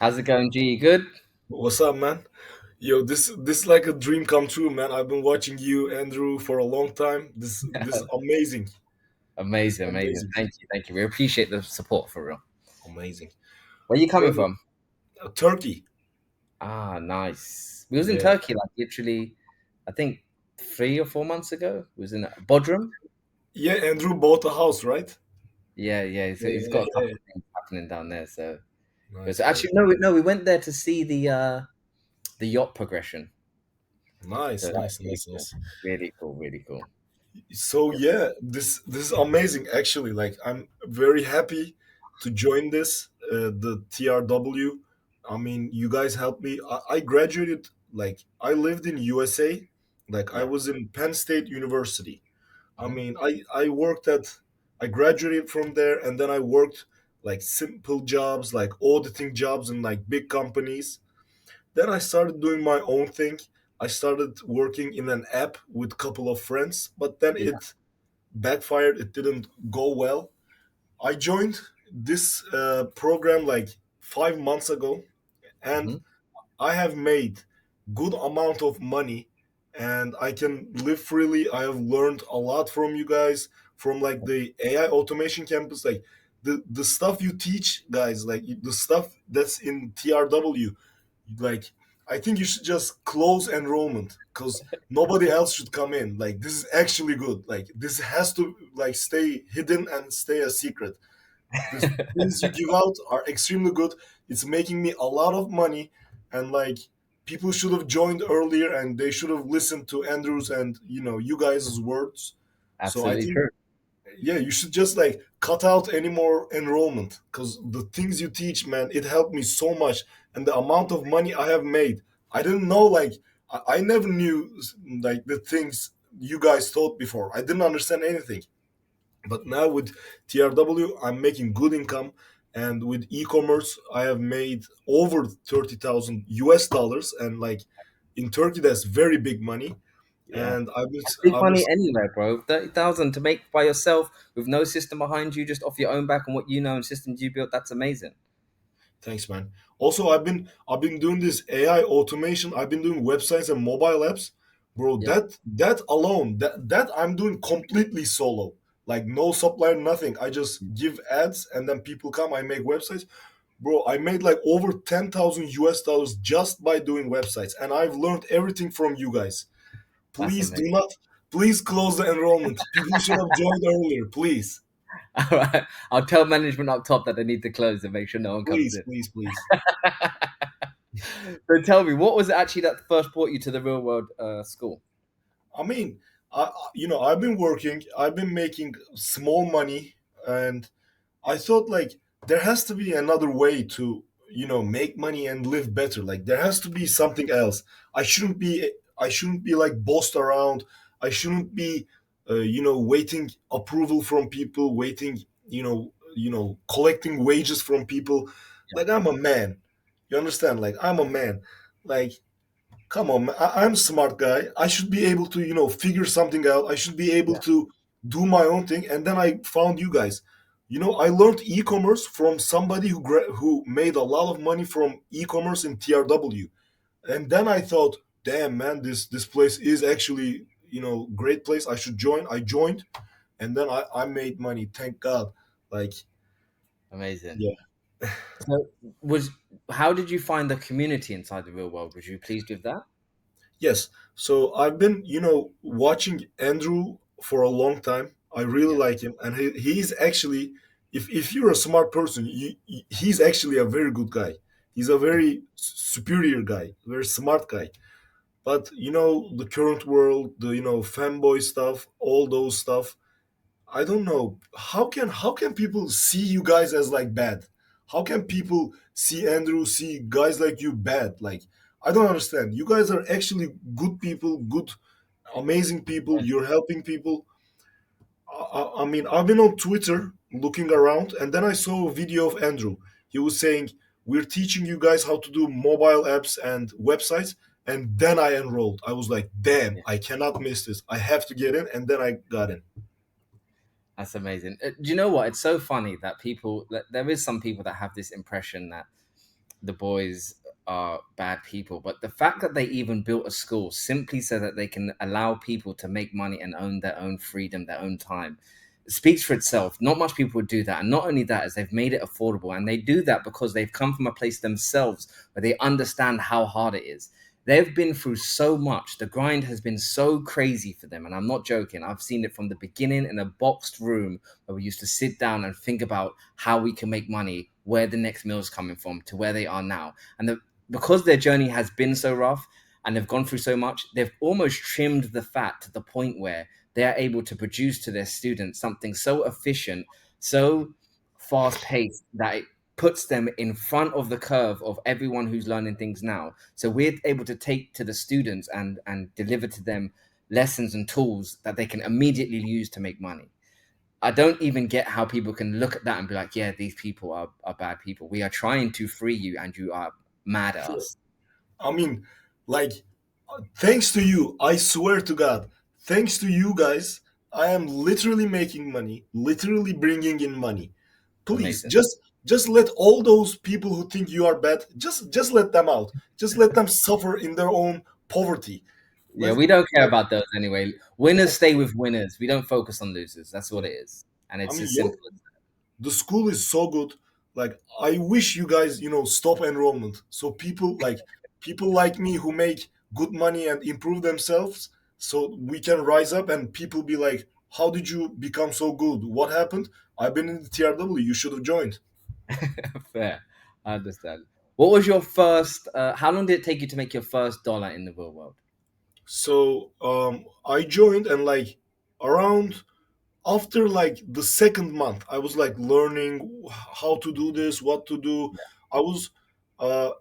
How's it going, G? Good? What's up, man? Yo, this is like a dream come true, man. I've been watching you, Andrew, for a long time. This is amazing, Amazing, amazing. amazing, Thank you, thank you. We appreciate the support for real. amazing. Where you So, coming from? Turkey, Ah, nice. We was in yeah, Turkey like literally, I think 3 or 4 months ago. We was in Bodrum. yeah. Andrew bought a house, right? Yeah, yeah. So Yeah, he's yeah, got a yeah, couple yeah. of things happening down there. So it was Nice, actually nice, no, we went there to see the yacht progression. So nice, that was nice, really nice, cool. nice. Really cool, really cool. So yeah, this is amazing. Actually, like I'm very happy to join this the TRW. I mean, you guys helped me. I graduated like I lived in USA. Like I Yeah. was in Penn State University. I Hmm. mean, I worked at I graduated from there and then I worked like simple jobs, like auditing jobs in like big companies. Then I started doing my own thing. I started working in an app with a couple of friends, but then Yeah. it backfired. It didn't go well. I joined this program like 5 months ago, and Hmm. I have made good amount of money, and I can live freely. I have learned a lot from you guys, from like the AI automation campus, like the stuff you teach guys, like the stuff that's in TRW. Like I think you should just close enrollment because nobody else should come in. Like this is actually good. Like this has to like stay hidden and stay a secret. The things you give out are extremely good. It's making me a lot of money, and like people should have joined earlier and they should have listened to Andrews and you guys' words. So I Absolutely think true. yeah, you should just like cut out any more enrollment because the things you teach, man, it helped me so much, and the amount of money I have made. I didn't know like I never knew like the things you guys taught before. I didn't understand anything. But now with TRW, I'm making good income, and with e-commerce, I have made over 30,000 US dollars, and like in Turkey, that's very big money. Yeah. And Big I money was anywhere, bro. 30,000 to make by yourself with no system behind you, just off your own back and what you know and systems you built. That's amazing. Thanks, man. Also, I've been doing this AI automation. I've been doing websites and mobile apps, bro. Yeah. That alone, that I'm doing completely solo. Like no supplier, nothing. I just give ads and then people come. I make websites. Bro, I made like over 10,000 US dollars just by doing websites, and I've learned everything from you guys. That's Please do amazing. not, please close the enrollment. People should have joined earlier. Please, All right. I'll tell management up top that they need to close and make sure no one comes please, in. please, please. So tell me, what was it actually that first brought you to the real world school? I mean, I've been working, I've been making small money, and I thought like there has to be another way to, make money and live better. Like there has to be something else. I shouldn't be like bossed around. I shouldn't be, waiting approval from people, waiting, collecting wages from people. Yeah. Like I'm a man. You understand? Like I'm a man. Like come on, man. I'm a smart guy. I should be able to, figure something out. I should be able Yeah. to do my own thing. And then I found you guys. I learned e-commerce from somebody who made a lot of money from e-commerce in TRW. And then I thought, damn, man, this place is actually, great place. I should join. I joined, and then I made money. Thank God. Like, Amazing. yeah. So was how did you find the community inside the real world? Was you pleased with that? Yes. So I've been, watching Andrew for a long time. I really Yeah. like him, and he's actually, if you're a smart person, he's actually a very good guy. He's a very superior guy, very smart guy. But the current world, the fanboy stuff, all those stuff. I don't know how can people see you guys as like bad? How can people see Andrew, see guys like you bad? Like I don't understand. You guys are actually good people, good, amazing people. You're helping people. I mean, I've been on Twitter looking around, and then I saw a video of Andrew. He was saying, "We're teaching you guys how to do mobile apps and websites." And then I enrolled. I was like, "Damn, Yeah. I cannot miss this. I have to get in." And then I got in. That's amazing. Do you know what? It's so funny that there is some people that have this impression that the boys are bad people, but the fact that they even built a school simply so that they can allow people to make money and own their own freedom, their own time, speaks for itself. Not much people would do that. And not only that, is they've made it affordable. And they do that because they've come from a place themselves where they understand how hard it is. They've been through so much. The grind has been so crazy for them. And I'm not joking. I've seen it from the beginning in a boxed room where we used to sit down and think about how we can make money, where the next meal is coming from, to where they are now. Because their journey has been so rough and they've gone through so much, they've almost trimmed the fat to the point where they are able to produce to their students something so efficient, so fast paced that it puts them in front of the curve of everyone who's learning things now. So we're able to take to the students and deliver to them lessons and tools that they can immediately use to make money. I don't even get how people can look at that and be like, yeah, these people are bad people. We are trying to free you and you are mad at Sure. us. I mean, like, thanks to you, I swear to God, thanks to you guys, I am literally making money, literally bringing in money. Please, Amazing. just let all those people who think you are bad, just let them out. Just let them suffer in their own poverty. Yeah, Let, we don't care like, about those anyway. Winners stay with winners. We don't focus on losers. That's what it is. And I it's mean, as simple as the school is so good. Like, I wish you guys, stop enrollment so people like me who make good money and improve themselves, so we can rise up and people be like, how did you become so good? What happened? I've been in the TRW. You should have joined. fair. I understand. What was your first, how long did it take you to make your first dollar in the real world? So I joined, and like around after like the second month, I was like learning how to do this, what to do. I was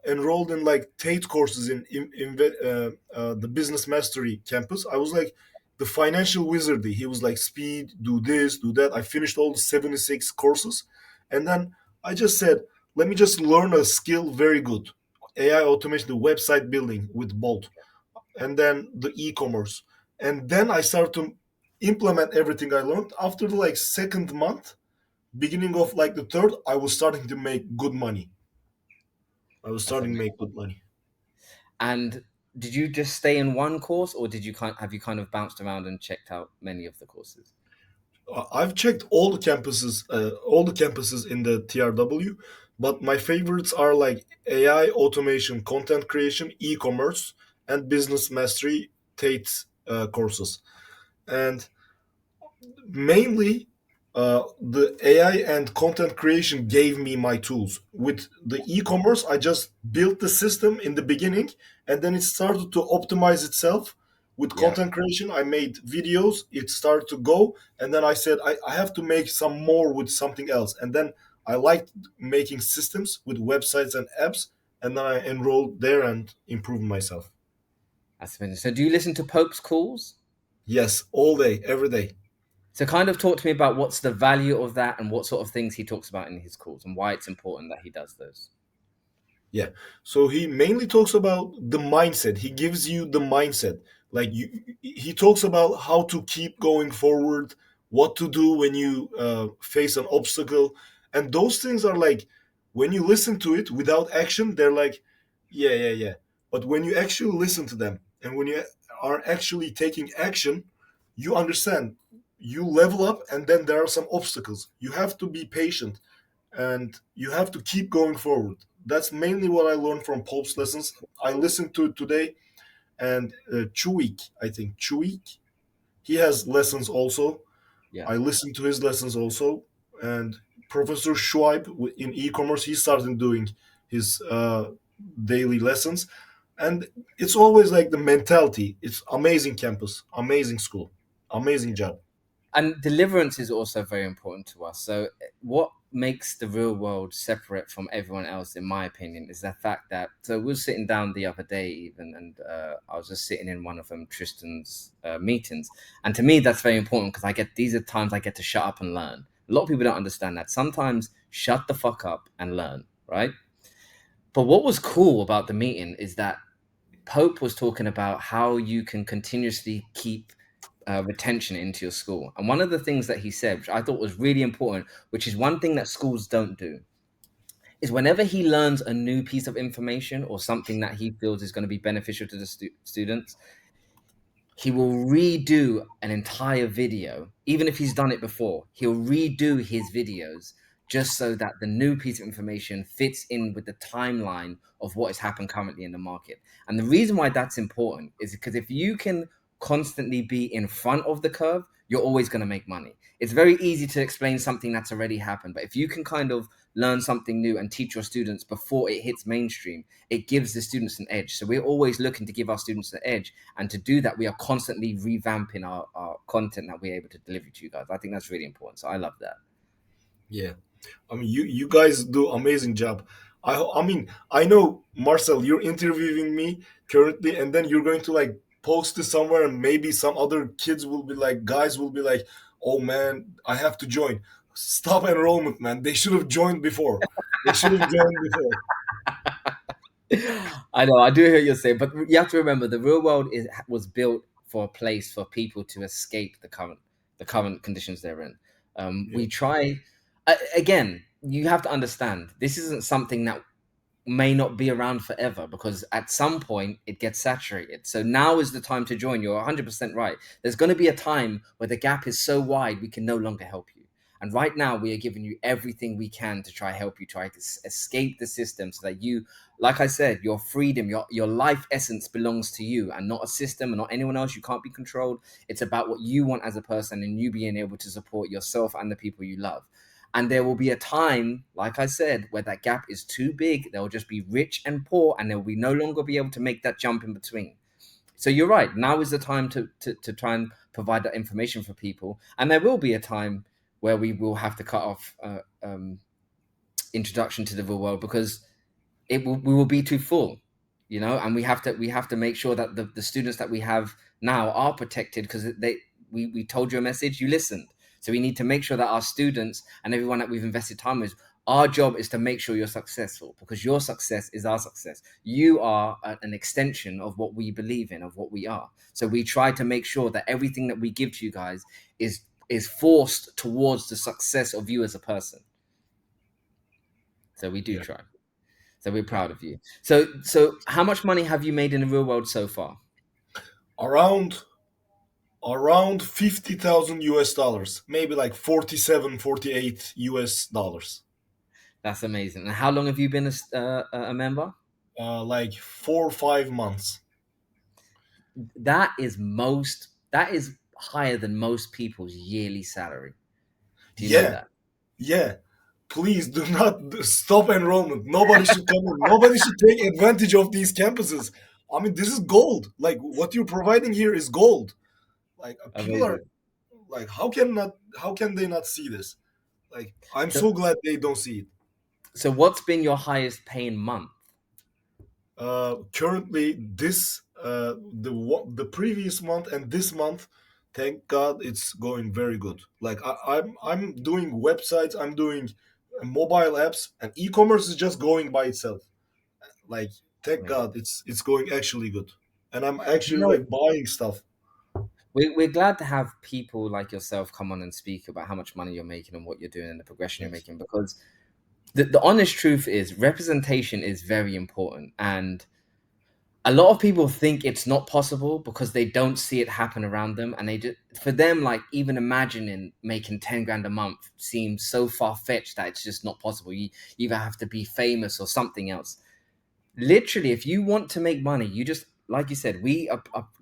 enrolled in like Tate courses in the business mastery campus. I was like the financial wizardy. He was like, speed, do this, do that. I finished all the 76 courses, and then I just said, let me just learn a skill very good, AI automation, the website building with Bolt, and then the e-commerce, and then I started to implement everything I learned. After the like second month, beginning of like the third, I was starting to make good money. I was That's starting to amazing. make good money. And did you just stay in one course or have you kind of bounced around and checked out many of the courses? I've checked all the campuses in the TRW, but my favorites are like AI automation, content creation, e-commerce, and business mastery Tate courses. And mainly the AI and content creation gave me my tools. With the e-commerce, I just built the system in the beginning, and then it started to optimize itself. With Yeah. content creation, I made videos, it started to go, and then I said I have to make some more with something else. And then I liked making systems with websites and apps, and then I enrolled there and improved myself. That's amazing. So do you listen to Pope's calls? Yes, all day, every day. So kind of talk to me about what's the value of that and what sort of things he talks about in his calls and why it's important that he does those. Yeah. So he mainly talks about the mindset. He gives you the mindset. Like he talks about how to keep going forward, what to do when you face an obstacle, and those things are like when you listen to it without action, they're like, yeah, yeah, yeah. But when you actually listen to them and when you are actually taking action, you understand. You level up, and then there are some obstacles. You have to be patient and you have to keep going forward. That's mainly what I learned from Pope's lessons. I listened to it today, and Chuik, I think Chuik, he has lessons also. Yeah. I listened to his lessons also, and Professor Schweib in e-commerce, he started doing his daily lessons, and it's always like the mentality. It's amazing campus, amazing school, amazing job. And deliverance is also very important to us. So, what makes the real world separate from everyone else, in my opinion, is the fact that so we were sitting down the other day, even, and I was just sitting in one of Tristan's meetings, and to me, that's very important because I get these are times I get to shut up and learn. A lot of people don't understand that. Sometimes shut the fuck up and learn, right? But what was cool about the meeting is that Pope was talking about how you can continuously keep retention into your school. And one of the things that he said, which I thought was really important, which is one thing that schools don't do, is whenever he learns a new piece of information or something that he feels is going to be beneficial to the students, he will redo an entire video. Even if he's done it before, he'll redo his videos just so that the new piece of information fits in with the timeline of what has happened currently in the market. And the reason why that's important is because if you can constantly be in front of the curve, you're always going to make money. It's very easy to explain something that's already happened, but if you can kind of learn something new and teach your students before it hits mainstream, it gives the students an edge. So we're always looking to give our students an edge, and to do that, we are constantly revamping our content that we're able to deliver to you guys. I think that's really important. So I love that. Yeah. I mean, you guys do amazing job. I mean, I know, Marcel, you're interviewing me currently, and then you're going to like post this somewhere, and maybe some other kids will be like, guys will be like, "Oh man, I have to join." Stop enrollment, man. They should have joined before. They should have joined before. I know, I do hear you say, but you have to remember the real world was built for a place for people to escape the current conditions they're in. Yeah, We try again. You have to understand this isn't something that may not be around forever, because at some point it gets saturated. So now is the time to join. You're 100% right. There's going to be a time where the gap is so wide we can no longer help you. And right now we are giving you everything we can to try help you try to escape the system, so that you, like I said, your freedom, your life essence belongs to you and not a system and not anyone else. You can't be controlled. It's about what you want as a person and you being able to support yourself and the people you love. And there will be a time, like I said, where that gap is too big. There will just be rich and poor, and there will be no longer be able to make that jump in between. So you're right. Now is the time to try and provide that information for people. And there will be a time where we will have to cut off introduction to the real world, because we will be too full, and we have to make sure that the students that we have now are protected, because we told you a message, you listened. So we need to make sure that our students and everyone that we've invested time with, our job is to make sure you're successful, because your success is our success. You are an extension of what we believe in, of what we are. So we try to make sure that everything that we give to you guys is forced towards the success of you as a person. So we do yeah, try. So we're yeah. proud of you. So how much money have you made in the real world so far? Around around 50,000 US dollars, maybe like 47, 48 US dollars. That's amazing. And how long have you been a member? Like 4 or 5 months. That is higher than most people's yearly salary. Do you know Yeah, that? yeah. Please do not stop enrollment. Nobody should come in. Nobody should take advantage of these campuses. I mean, this is gold. Like what you're providing here is gold. Like people are Amazing. like, how can they not see this? Like, I'm So so glad they don't see it. so what's been your highest paying month? Currently, the previous month and this month, thank God, it's going very good. Like I'm doing websites, I'm doing mobile apps, and e-commerce is just going by itself. Like, thank Amazing. God, it's going actually good, and I'm You actually know, like buying stuff. we're glad to have people like yourself come on and speak about how much money you're making and what you're doing and the progression you're Thanks. making, because the honest truth is representation is very important. And a lot of people think it's not possible because they don't see it happen around them, and they just, for them, like, even imagining making 10 grand a month seems so far-fetched that it's just not possible. You either have to be famous or something else. Literally, if you want to make money, you just, like you said, we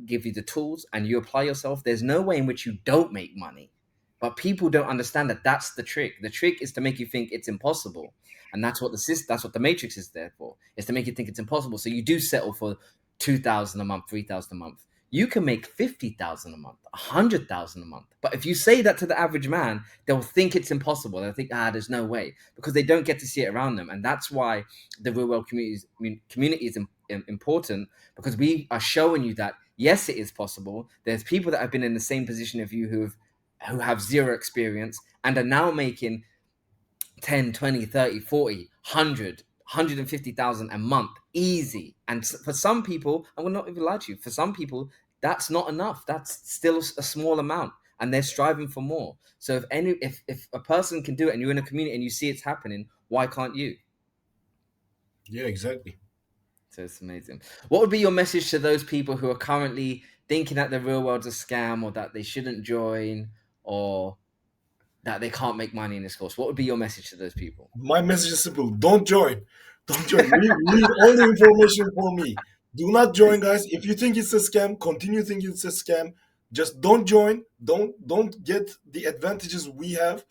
give you the tools and you apply yourself. There's no way in which you don't make money. But people don't understand that that's the trick. The trick is to make you think it's impossible. And that's what the matrix is there for, is to make you think it's impossible. So you do settle for 2,000 a month, 3,000 a month. You can make 50,000 a month, 100,000 a month. But if you say that to the average man, they'll think it's impossible. They'll think, there's no way, because they don't get to see it around them. And that's why the real world community is important, because we are showing you that yes, it is possible. There's people that have been in the same position of you who have zero experience and are now making 10, 20, 30, 40, 100, 150,000 a month easy. And for some people, I will not even lie to you, for some people that's not enough. That's still a small amount, and they're striving for more. So if a person can do it and you're in a community and you see it's happening, why can't you? Yeah, exactly. So it's amazing. What would be your message to those people who are currently thinking that the real world's a scam, or that they shouldn't join, or that they can't make money in this course? What would be your message to those people? My message is simple: don't join. Don't join. Leave all the information for me. Do not join, guys. If you think it's a scam, continue thinking it's a scam. Just don't join. Don't get the advantages we have.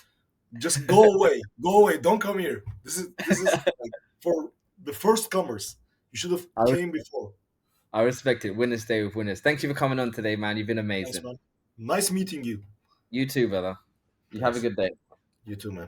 Just go away. Go away. Don't come here. This is like for the first comers. You should have I, res- came before. I respect it. Winners stay with winners. Thank you for coming on today, man. You've been Thanks, amazing. man. Nice meeting you. You too, brother. You have a Yes. good day. You too, man.